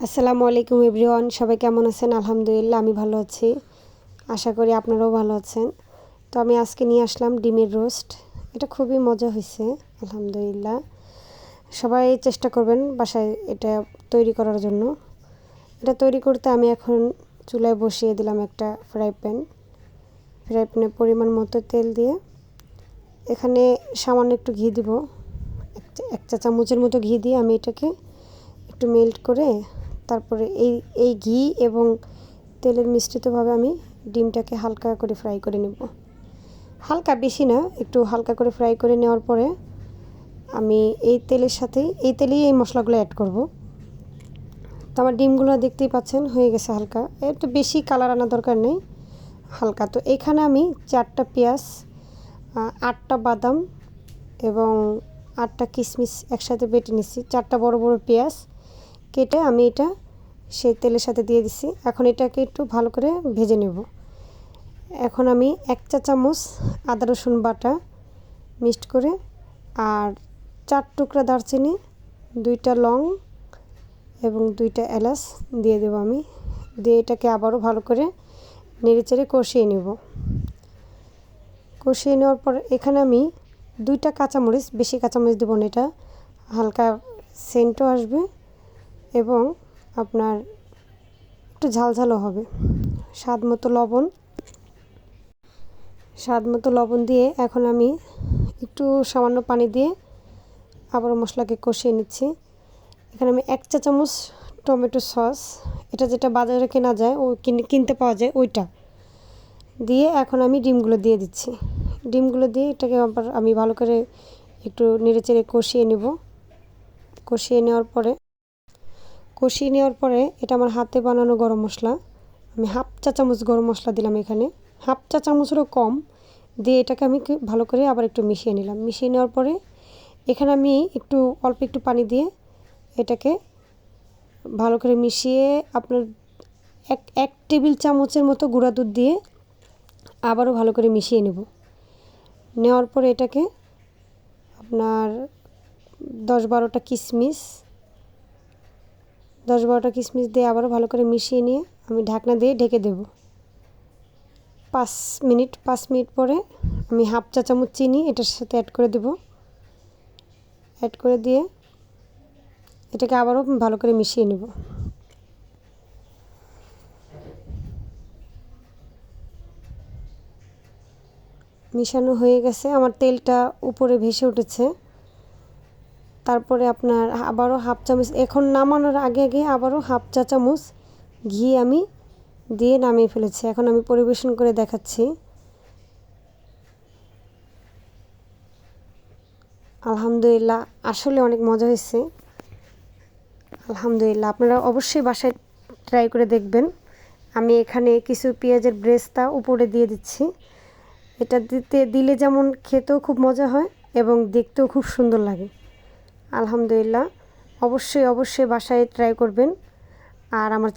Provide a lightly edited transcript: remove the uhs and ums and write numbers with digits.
আসসালামু আলাইকুম এভরিওয়ান, সবাই কেমন আছেন? আলহামদুলিল্লাহ আমি ভালো আছি। আশা করি আপনারাও ভালো আছেন। তো আমি আজকে নিয়ে আসলাম ডিমের রোস্ট। এটা খুবই মজা হয়েছে আলহামদুলিল্লাহ। সবাই চেষ্টা করবেন বাসায় এটা তৈরি করার জন্য। এটা তৈরি করতে আমি এখন চুলায় বসিয়ে দিলাম একটা ফ্রাই প্যানে পরিমাণ মতো তেল দিয়ে এখানে সামান্য একটু ঘি দিব। এক চা চামচের মতো ঘি দিয়ে আমি এটাকে একটু মেল্ট করে তারপরে এই ঘি এবং তেলের মিশ্রিতভাবে আমি ডিমটাকে হালকা করে ফ্রাই করে নেব। হালকা, বেশি না, একটু হালকা করে ফ্রাই করে নেওয়ার পরে আমি এই তেলেই এই মশলাগুলো অ্যাড করব। তো আমার ডিমগুলো দেখতেই পাচ্ছেন হয়ে গেছে হালকা, একটু বেশি কালার আনার দরকার নেই, হালকা। তো এখানে আমি 4টা পেঁয়াজ, 8টা বাদাম এবং 8টা কিশমিশ একসাথে বেটে নিচ্ছি। 4টা বড় বড় পেঁয়াজ কেটে আমি এটা সেই তেলের সাথে দিয়ে দিছি। এখন এটাকে একটু ভালো করে ভেজে নেব। এখন আমি 1 চা চামচ আদা রসুন বাটা মিক্সড করে আর 4 টুকরা দারচিনি, 2টা লং এবং 2টা এলাচ দিয়ে দেব আমি। দিয়ে এটাকে আবারও ভালো করে নেড়েচেড়ে কষিয়ে নেব। কষিয়ে নেওয়ার পর এখানে আমি 2টা কাঁচামরিচ, বেশি কাঁচামরিচ দেব না, এটা হালকা সেন্টও আসবে এবং আপনার একটু ঝালঝালও হবে। স্বাদ মতো লবণ দিয়ে এখন আমি একটু সামান্য পানি দিয়ে আবার মশলাকে কষিয়ে নিচ্ছি। এখানে আমি 1 চা চামচ টমেটো সস, এটা যেটা বাজারে কেনা যায়, ও কিনতে পাওয়া যায়, ওইটা দিয়ে এখন আমি ডিমগুলো দিয়ে দিচ্ছি। ডিমগুলো দিয়ে এটাকে আবার আমি ভালো করে একটু নেড়েচেড়ে কষিয়ে নেওয়ার পরে এটা আমার হাতে বানানো গরম মশলা, আমি 1/2 চা চামচ গরম মশলা দিলাম এখানে, 1/2 চা চামচেরও কম দিয়ে এটাকে আমি ভালো করে আবার একটু মিশিয়ে নিলাম। মিশিয়ে নেওয়ার পরে এখানে আমি অল্প একটু পানি দিয়ে এটাকে ভালো করে মিশিয়ে আপনার এক টেবিল চামচের মতো গুঁড়া দুধ দিয়ে আবারও ভালো করে মিশিয়ে নেওয়ার পরে এটাকে আপনার 10-12টা কিশমিশ দিয়ে আবারও ভালো করে মিশিয়ে নিয়ে আমি ঢাকনা দিয়ে ঢেকে দেব 5 মিনিট পরে আমি 1/2 চা চামচ চিনি এটার সাথে অ্যাড করে দেব। অ্যাড করে দিয়ে এটাকে আবারও ভালো করে মিশিয়ে নেব। মিশানো হয়ে গেছে, আমার তেলটা উপরে ভেসে উঠেছে। তারপরে আপনার আবারও 1/2 চামচ, এখন নামানোর আগে আবারও 1/2 চা চামচ ঘি আমি দিয়ে নামিয়ে ফেলেছি। এখন আমি পরিবেশন করে দেখাচ্ছি। আলহামদুলিল্লাহ, আসলে অনেক মজা হয়েছে আলহামদুলিল্লাহ। আপনারা অবশ্যই বাসায় ট্রাই করে দেখবেন। আমি এখানে কিছু পেঁয়াজের ব্রেস্তা উপরে দিয়ে দিচ্ছি। এটা দিলে যেমন খেতেও খুব মজা হয় এবং দেখতেও খুব সুন্দর লাগে আলহামদুলিল্লাহ। অবশ্যই বাসায় ট্রাই করবেন। আর আমার